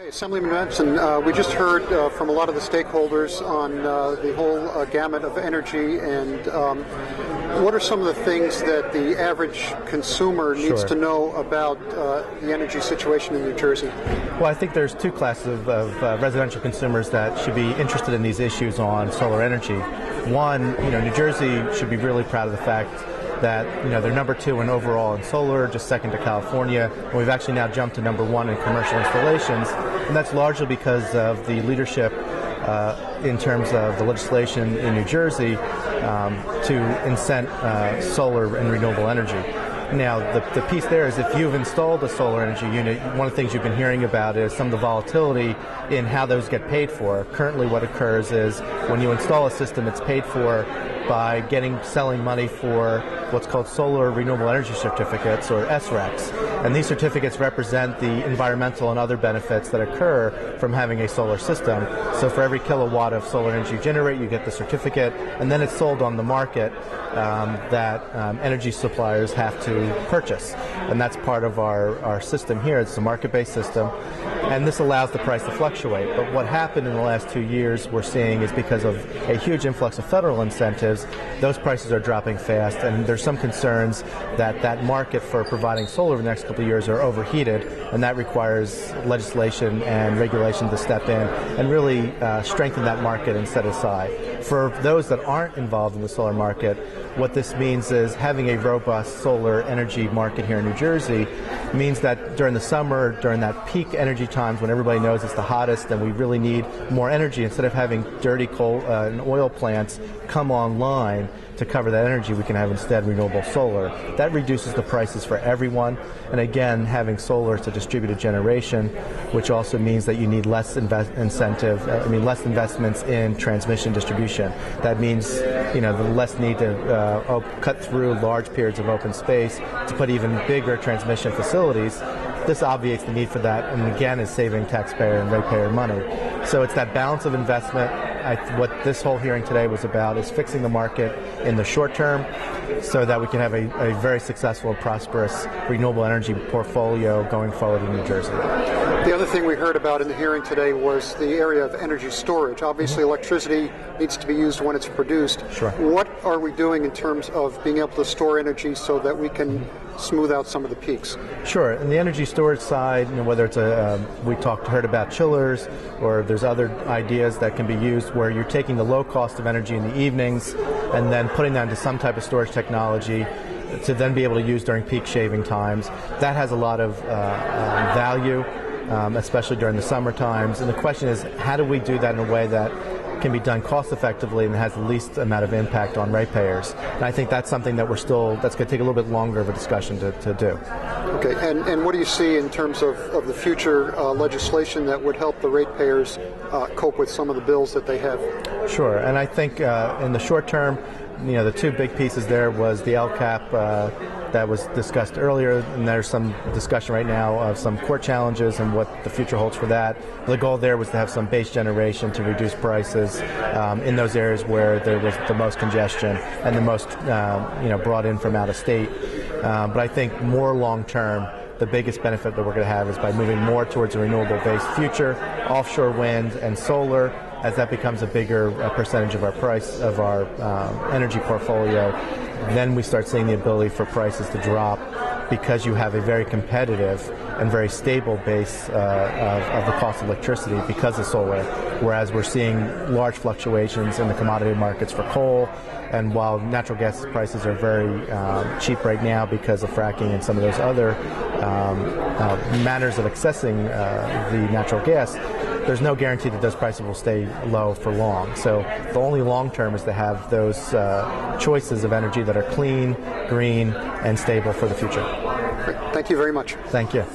Hey, Assemblyman Benson, we just heard from a lot of the stakeholders on the whole gamut of energy, and what are some of the things that the average consumer needs to know about the energy situation in New Jersey? Well, I think there's two classes of residential consumers that should be interested in these issues on solar energy. One, New Jersey should be really proud of the fact that they're number 2 in overall in solar, just second to California, and we've actually now jumped to number 1 in commercial installations, and that's largely because of the leadership in terms of the legislation in New Jersey to incent solar and renewable energy. Now, the piece there is if you've installed a solar energy unit, one of the things you've been hearing about is some of the volatility in how those get paid for. Currently what occurs is when you install a system, it's paid for by selling money for what's called solar renewable energy certificates, or SRECs. And these certificates represent the environmental and other benefits that occur from having a solar system. So for every kilowatt of solar energy you generate, you get the certificate, and then it's sold on the market that energy suppliers have to purchase. And that's part of our system here. It's a market-based system, and this allows the price to fluctuate. But what happened in the last 2 years we're seeing is because of a huge influx of federal incentives, those prices are dropping fast, and there's some concerns that that market for providing solar over the next couple of years are overheated, and that requires legislation and regulation to step in and really strengthen that market and set aside. For those that aren't involved in the solar market, what this means is having a robust solar energy market here in New Jersey means that during the summer, during that peak energy times when everybody knows it's the hottest and we really need more energy, instead of having dirty coal and oil plants come online to cover that energy, we can have instead renewable solar. That reduces the prices for everyone, and again, having solar is a distributed generation, which also means that you need less less investments in transmission distribution. That means the less need to cut through large periods of open space to put even bigger transmission facilities. This obviates the need for that, and again is saving taxpayer and ratepayer money. So it's that balance of investment. What this whole hearing today was about is fixing the market in the short term so that we can have a very successful and prosperous renewable energy portfolio going forward in New Jersey. The other thing we heard about in the hearing today was the area of energy storage. Obviously, electricity needs to be used when it's produced. Sure. What are we doing in terms of being able to store energy so that we can smooth out some of the peaks? Sure. In the energy storage side, whether it's heard about chillers, or there's other ideas that can be used where you're taking the low cost of energy in the evenings and then putting that into some type of storage technology to then be able to use during peak shaving times. That has a lot of value, especially during the summer times. And the question is, how do we do that in a way that can be done cost effectively and has the least amount of impact on ratepayers? And I think that's something that that's going to take a little bit longer of a discussion to do. Okay, and what do you see in terms of the future legislation that would help the ratepayers cope with some of the bills that they have? Sure, and I think in the short term, the two big pieces there was the LCAP that was discussed earlier, and there's some discussion right now of some court challenges and what the future holds for that. The goal there was to have some base generation to reduce prices in those areas where there was the most congestion and the most brought in from out of state. But I think more long term, the biggest benefit that we're going to have is by moving more towards a renewable-based future, offshore wind and solar. As that becomes a bigger percentage of our energy portfolio, then we start seeing the ability for prices to drop because you have a very competitive and very stable base of the cost of electricity because of solar, whereas we're seeing large fluctuations in the commodity markets for coal. And while natural gas prices are very cheap right now because of fracking and some of those other manners of accessing the natural gas, there's no guarantee that those prices will stay low for long. So the only long term is to have those choices of energy that are clean, green, and stable for the future. Great. Thank you very much. Thank you.